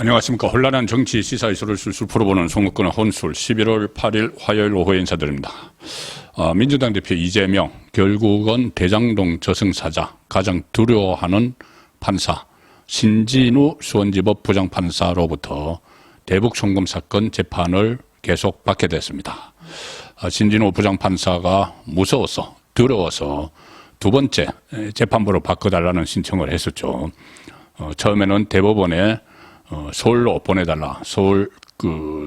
안녕하십니까. 혼란한 정치 시사 이슈를 술술 풀어보는 송국근의 혼술 11월 8일 화요일 오후에 인사드립니다. 민주당 대표 이재명, 결국은 대장동 저승사자, 가장 두려워하는 판사 신진우 수원지법 부장판사로부터 대북 송금 사건 재판을 계속 받게 됐습니다. 신진우 부장판사가 무서워서 두려워서 두 번째 재판부로 바꿔달라는 신청을 했었죠. 처음에는 대법원에 서울로 보내달라. 서울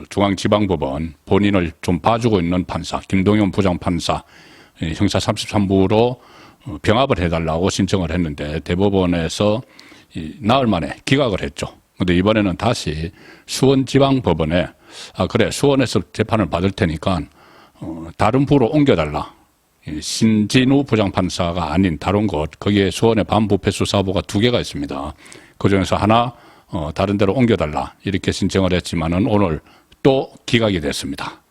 중앙지방법원 본인을 좀 봐주고 있는 판사 김동현 부장판사 형사 33부로 병합을 해달라고 신청을 했는데 대법원에서 나흘 만에 기각을 했죠. 그런데 이번에는 다시 수원지방법원에 그래 수원에서 재판을 받을 테니까 다른 부로 옮겨달라. 신진우 부장판사가 아닌 다른 곳 거기에 수원의 반부패수사부가 2개가 있습니다. 그중에서 하나 다른 데로 옮겨달라 이렇게 신청을 했지만은 오늘 또 기각이 됐습니다.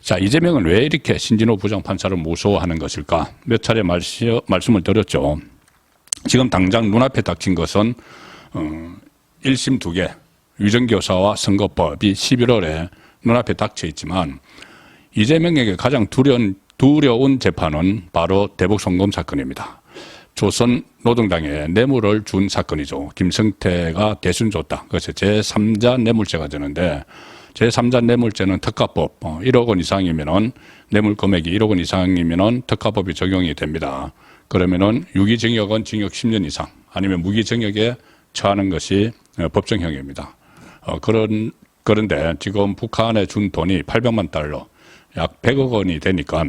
자, 이재명은 왜 이렇게 신진우 부장판사를 무서워하는 것일까? 몇 차례 말씀을 드렸죠. 지금 당장 눈앞에 닥친 것은 1심 2개 위정교사와 선거법이 11월에 눈앞에 닥쳐 있지만 이재명에게 가장 두려운 재판은 바로 대북송금 사건입니다. 조선 노동당에 뇌물을 준 사건이죠. 김성태가 대순 줬다. 그래서 제3자 뇌물죄가 되는데 제3자 뇌물죄는 특가법 1억 원 이상이면은 뇌물 금액이 1억 원 이상이면은 특가법이 적용이 됩니다. 그러면은 유기징역은 징역 10년 이상 아니면 무기징역에 처하는 것이 법정형입니다. 그런데 지금 북한에 준 돈이 800만 달러 약 100억 원이 되니까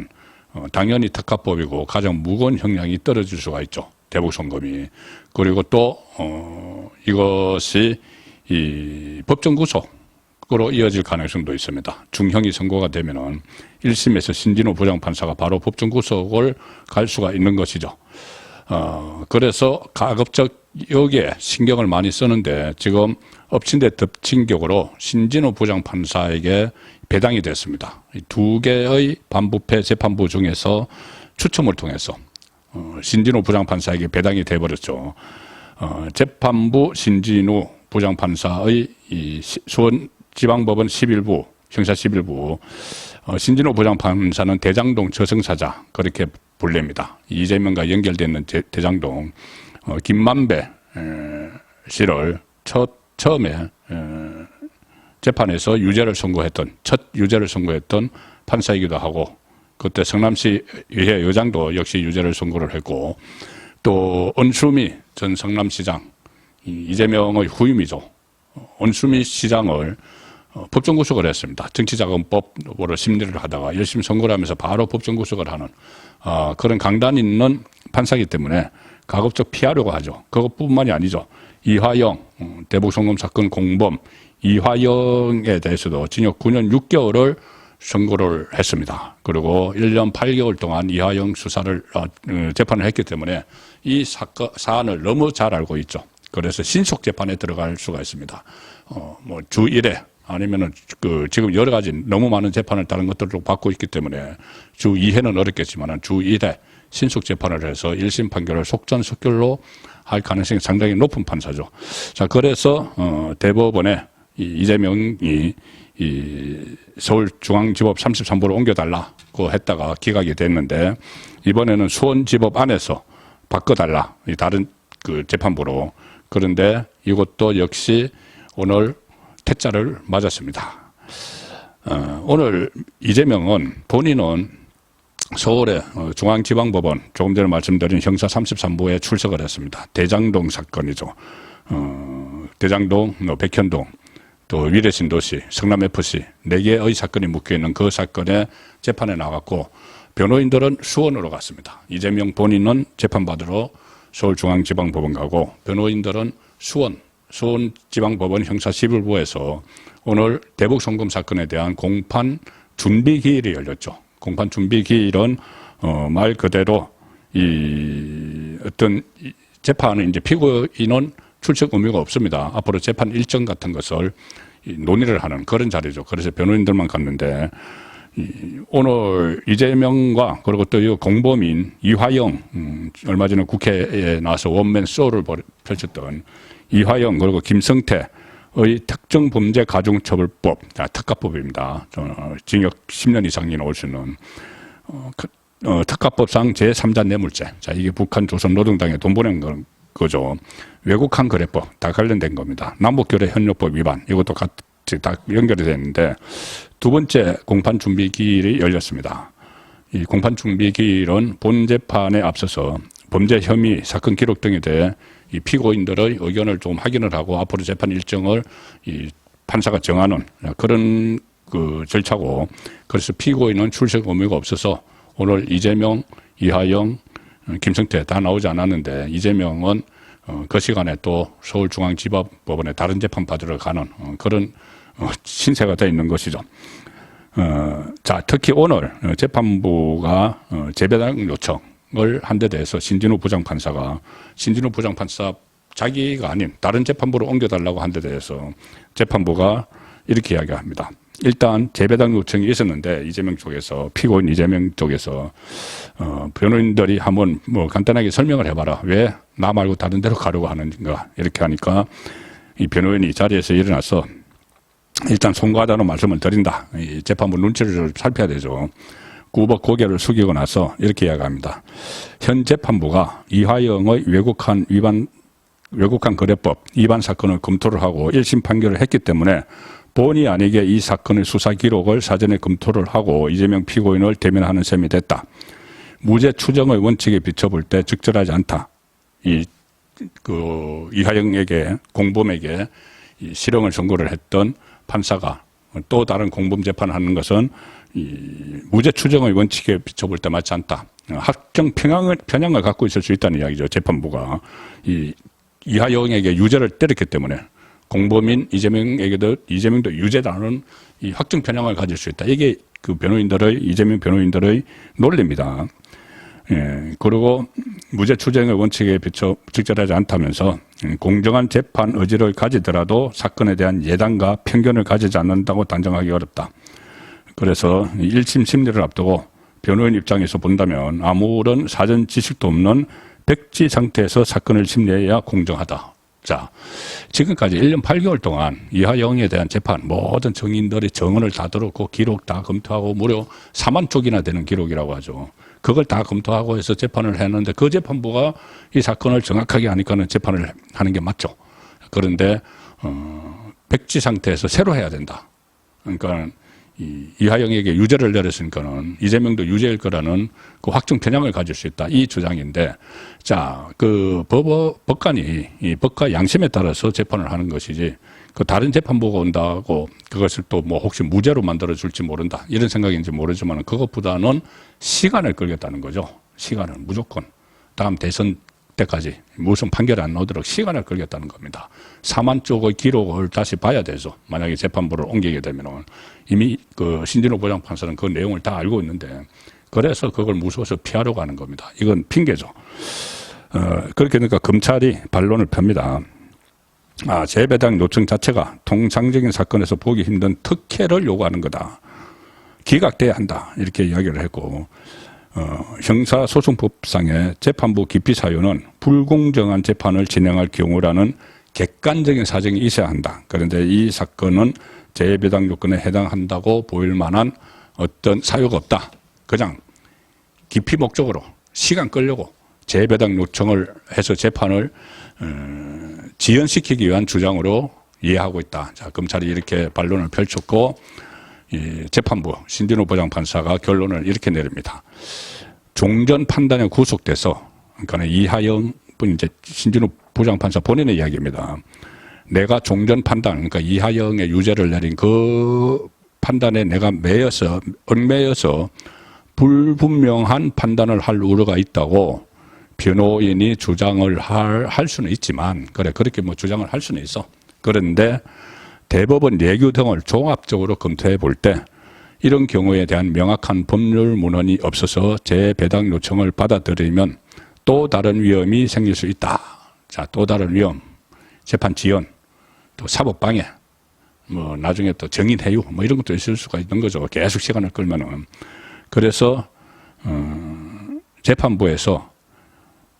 당연히 특가법이고 가장 무거운 형량이 떨어질 수가 있죠. 대북송금이. 그리고 또 이것이 법정 구속으로 이어질 가능성도 있습니다. 중형이 선고가 되면은 1심에서 신진우 부장판사가 바로 법정 구속을 갈 수가 있는 것이죠. 그래서 가급적 여기에 신경을 많이 쓰는데 지금 엎친 데 덮친 격으로 신진우 부장판사에게 배당이 됐습니다. 2개의 반부패 재판부 중에서 추첨을 통해서 신진우 부장판사에게 배당이 돼버렸죠. 재판부 신진우 부장판사의 수원지방법원 11부 형사 11부 신진우 부장판사는 대장동 저승사자 그렇게 불립니다. 이재명과 연결되는 대장동 김만배 씨를 처음에 재판에서 유죄를 선고했던 첫 유죄를 선고했던 판사이기도 하고 그때 성남시 의회 의장도 역시 유죄를 선고를 했고 또 은수미 전 성남시장 이재명의 후임이죠. 은수미 시장을 법정 구속을 했습니다. 정치자금법으로 심리를 하다가 1심 선고를 하면서 바로 법정 구속을 하는 그런 강단 있는 판사이기 때문에 가급적 피하려고 하죠. 그것뿐만이 아니죠. 이화영 대북송금 사건 공범 이화영에 대해서도 징역 9년 6개월을 선고를 했습니다. 그리고 1년 8개월 동안 이화영 재판을 했기 때문에 이 사안을 너무 잘 알고 있죠. 그래서 신속 재판에 들어갈 수가 있습니다. 주 1회 아니면은 지금 여러 가지 너무 많은 재판을 다른 것들로 받고 있기 때문에 주 2회는 어렵겠지만 주 1회 신속 재판을 해서 1심 판결을 속전속결로 할 가능성이 상당히 높은 판사죠. 자, 그래서 대법원에 이재명이 서울중앙지법 33부로 옮겨달라고 했다가 기각이 됐는데 이번에는 수원지법 안에서 바꿔달라. 다른 재판부로. 그런데 이것도 역시 오늘 퇴짜를 맞았습니다. 오늘 이재명은 본인은 서울의 중앙지방법원 조금 전에 말씀드린 형사 33부에 출석을 했습니다. 대장동 사건이죠. 대장동, 백현동, 또 위례신도시, 성남FC 4개의 사건이 묶여있는 그 사건에 재판에 나갔고 변호인들은 수원으로 갔습니다. 이재명 본인은 재판받으러 서울중앙지방법원 가고 변호인들은 수원지방법원 형사 11부에서 오늘 대북송금 사건에 대한 공판 준비기일이 열렸죠. 공판 준비기일은 말 그대로 어떤 재판은 이제 피고인은 출석 의무가 없습니다. 앞으로 재판 일정 같은 것을 논의를 하는 그런 자리죠. 그래서 변호인들만 갔는데 오늘 이재명과 그리고 또 이 공범인 이화영 얼마 전에 국회에 나와서 원맨 쇼를 펼쳤던 이화영 그리고 김성태 특정 범죄 가중처벌법, 특가법입니다. 징역 10년 이상이 나올 수 있는 특가법상 제3자 뇌물죄. 자, 이게 북한 조선노동당에 돈 보낸 거죠. 외국한 거래법 다 관련된 겁니다. 남북교래 협력법 위반 이것도 같이 다 연결이 되는데 두 번째 공판 준비 기일이 열렸습니다. 이 공판 준비 기일은 본 재판에 앞서서 범죄 혐의, 사건 기록 등에 대해 이 피고인들의 의견을 좀 확인을 하고 앞으로 재판 일정을 이 판사가 정하는 그런 그 절차고, 그래서 피고인은 출석 의무가 없어서 오늘 이재명, 이하영, 김성태 다 나오지 않았는데 이재명은 그 시간에 또 서울중앙지법법원에 다른 재판 받으러 가는 그런 신세가 되어 있는 것이죠. 자, 특히 오늘 재판부가 재배당 요청을 한 데 대해서 신진우 부장판사가 신진우 부장판사 자기가 아닌 다른 재판부로 옮겨달라고 한 데 대해서 재판부가 이렇게 이야기합니다. 일단 재배당 요청이 있었는데 이재명 쪽에서, 피고인 이재명 쪽에서 변호인들이 한번 뭐 간단하게 설명을 해봐라. 왜 나 말고 다른 데로 가려고 하는가. 이렇게 하니까 이 변호인이 자리에서 일어나서 일단 송구하다는 말씀을 드린다. 이 재판부 눈치를 살펴야 되죠. 꾸벅 고개를 숙이고 나서 이렇게 이야기합니다. 현 재판부가 이화영의 외국한 거래법 위반 사건을 검토를 하고 1심 판결을 했기 때문에 본의 아니게 이 사건의 수사 기록을 사전에 검토를 하고 이재명 피고인을 대면하는 셈이 됐다. 무죄 추정의 원칙에 비춰볼 때 적절하지 않다. 이하영에게, 공범에게 이 실형을 선고를 했던 판사가 또 다른 공범 재판을 하는 것은 이 무죄 추정의 원칙에 비춰볼 때 맞지 않다. 합정 편향을 갖고 있을 수 있다는 이야기죠. 재판부가 이하영에게 유죄를 때렸기 때문에 공범인 이재명도 유죄라는 이 확정 편향을 가질 수 있다. 이게 그 이재명 변호인들의 논리입니다. 예, 그리고 무죄 추정의 원칙에 비춰 적절하지 않다면서 공정한 재판 의지를 가지더라도 사건에 대한 예단과 편견을 가지지 않는다고 단정하기 어렵다. 그래서 1심 심리를 앞두고 변호인 입장에서 본다면 아무런 사전 지식도 없는 백지 상태에서 사건을 심리해야 공정하다. 자, 지금까지 1년 8개월 동안 이하영에 대한 재판, 모든 증인들의 증언을 다 들었고 기록 다 검토하고 무려 4만 쪽이나 되는 기록이라고 하죠. 그걸 다 검토하고 해서 재판을 했는데 그 재판부가 이 사건을 정확하게 하니까는 재판을 하는 게 맞죠. 그런데 백지 상태에서 새로 해야 된다. 그러니까 이하영에게 유죄를 내렸으니까는 이재명도 유죄일 거라는 그 확정 편향을 가질 수 있다. 이 주장인데, 자, 그 법관이 이 법과 양심에 따라서 재판을 하는 것이지, 그 다른 재판부가 온다고 그것을 또 뭐 혹시 무죄로 만들어 줄지 모른다. 이런 생각인지 모르지만 그것보다는 시간을 끌겠다는 거죠. 시간을 무조건. 다음 대선 때까지 무슨 판결이 안 나오도록 시간을 끌겠다는 겁니다. 4만 쪽의 기록을 다시 봐야 되죠. 만약에 재판부를 옮기게 되면 이미 그 신진호 부장판사는 그 내용을 다 알고 있는데 그래서 그걸 무서워서 피하려고 하는 겁니다. 이건 핑계죠. 그렇게 되니까 검찰이 반론을 펴니다. 재배당 요청 자체가 통상적인 사건에서 보기 힘든 특혜를 요구하는 거다. 기각돼야 한다. 이렇게 이야기를 했고, 형사소송법상의 재판부 기피 사유는 불공정한 재판을 진행할 경우라는 객관적인 사정이 있어야 한다. 그런데 이 사건은 재배당 요건에 해당한다고 보일 만한 어떤 사유가 없다. 그냥 기피 목적으로 시간 끌려고 재배당 요청을 해서 재판을 지연시키기 위한 주장으로 이해하고 있다. 자, 검찰이 이렇게 반론을 펼쳤고 이 재판부 신진호 부장판사가 결론을 이렇게 내립니다. 종전 판단에 구속돼서, 그러니까 이하영 분 이제 신진호 부장판사 본인의 이야기입니다. 내가 종전 판단, 그러니까 이하영의 유죄를 내린 그 판단에 내가 얽매여서 불분명한 판단을 할 우려가 있다고 변호인이 주장을 할 수는 있지만, 그렇게 뭐 주장을 할 수는 있어. 그런데 대법원 예규 등을 종합적으로 검토해 볼 때 이런 경우에 대한 명확한 법률 문헌이 없어서 재배당 요청을 받아들이면 또 다른 위험이 생길 수 있다. 자, 또 다른 위험, 재판 지연, 또 사법방해, 뭐 나중에 또 정인 해유, 뭐 이런 것도 있을 수가 있는 거죠. 계속 시간을 끌면은. 그래서 재판부에서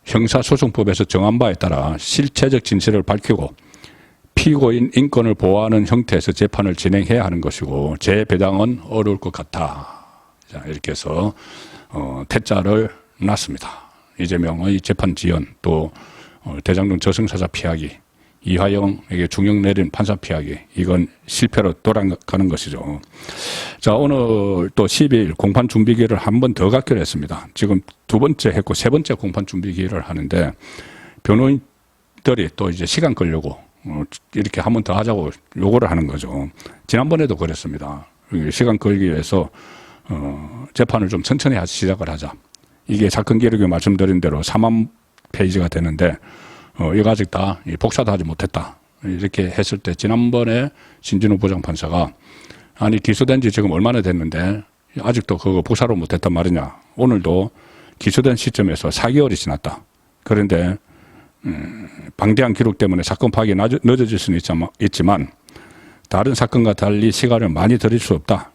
형사소송법에서 정한 바에 따라 실체적 진실을 밝히고 피고인 인권을 보호하는 형태에서 재판을 진행해야 하는 것이고 재배당은 어려울 것 같다. 자, 이렇게 해서 퇴짜를 놨습니다. 이재명의 재판 지연, 또 대장동 저승사자 피하기, 이화영에게 중형 내린 판사 피하기, 이건 실패로 돌아가는 것이죠. 자, 오늘 또 12일 공판 준비 기일을 한 번 더 갖기로 했습니다. 지금 두 번째 했고 세 번째 공판 준비 기일을 하는데 변호인들이 또 이제 시간 끌려고 이렇게 한 번 더 하자고 요구를 하는 거죠. 지난번에도 그랬습니다. 시간 끌기 위해서 재판을 좀 천천히 시작을 하자. 이게 사건 기록에 말씀드린 대로 4만 페이지가 되는데 이거 아직 다 복사도 하지 못했다. 이렇게 했을 때 지난번에 신진우 부장판사가 아니 기소된 지 지금 얼마나 됐는데 아직도 그거 복사를 못했단 말이냐. 오늘도 기소된 시점에서 4개월이 지났다. 그런데 방대한 기록 때문에 사건 파악이 늦어질 수는 있지만 다른 사건과 달리 시간을 많이 들일 수 없다.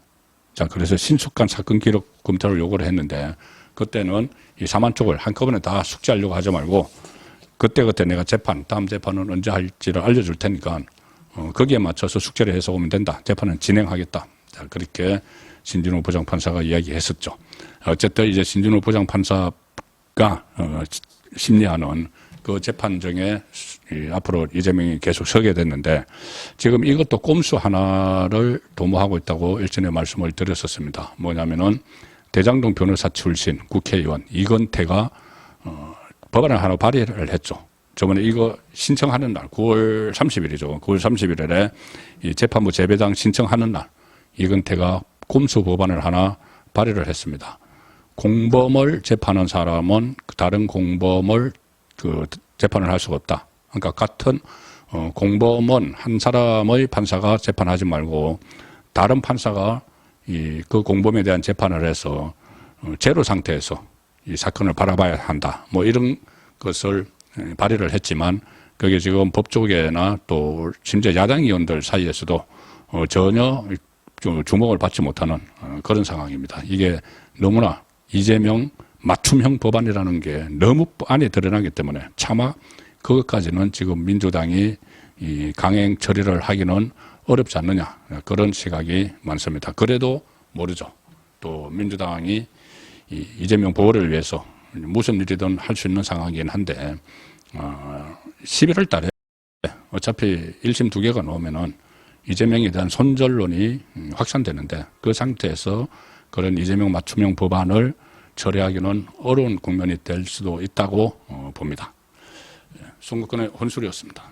자, 그래서 신속한 사건 기록 검토를 요구를 했는데 그때는 이 4만 쪽을 한꺼번에 다 숙지하려고 하지 말고 그때 내가 다음 재판은 언제 할지를 알려줄 테니까 거기에 맞춰서 숙제를 해서 오면 된다. 재판은 진행하겠다. 자, 그렇게 신진우 부장판사가 이야기했었죠. 어쨌든 이제 신진우 부장판사가 심리하는 그 재판정에 앞으로 이재명이 계속 서게 됐는데 지금 이것도 꼼수 하나를 도모하고 있다고 일전에 말씀을 드렸었습니다. 뭐냐면은 대장동 변호사 출신 국회의원 이건태가 법안을 하나 발의를 했죠. 저번에 이거 신청하는 날 9월 30일이죠. 9월 30일에 이 재판부 재배당 신청하는 날 이건태가 꼼수 법안을 하나 발의를 했습니다. 공범을 재판한 사람은 다른 공범을 재판을 할 수가 없다. 그러니까 같은 공범은 한 사람의 판사가 재판하지 말고 다른 판사가 그 공범에 대한 재판을 해서 제로 상태에서 이 사건을 바라봐야 한다. 뭐 이런 것을 발의를 했지만 그게 지금 법조계나 또 심지어 야당 의원들 사이에서도 전혀 주목을 받지 못하는 그런 상황입니다. 이게 너무나 이재명 맞춤형 법안이라는 게 너무 안에 드러나기 때문에 차마 그것까지는 지금 민주당이 이 강행 처리를 하기는 어렵지 않느냐 그런 시각이 많습니다. 그래도 모르죠. 또 민주당이 이재명 보호를 위해서 무슨 일이든 할 수 있는 상황이긴 한데 11월 달에 어차피 1심 2개가 나오면은 이재명에 대한 손절론이 확산되는데 그 상태에서 그런 이재명 맞춤형 법안을 처리하기는 어려운 국면이 될 수도 있다고 봅니다. 송국근의 혼술이었습니다.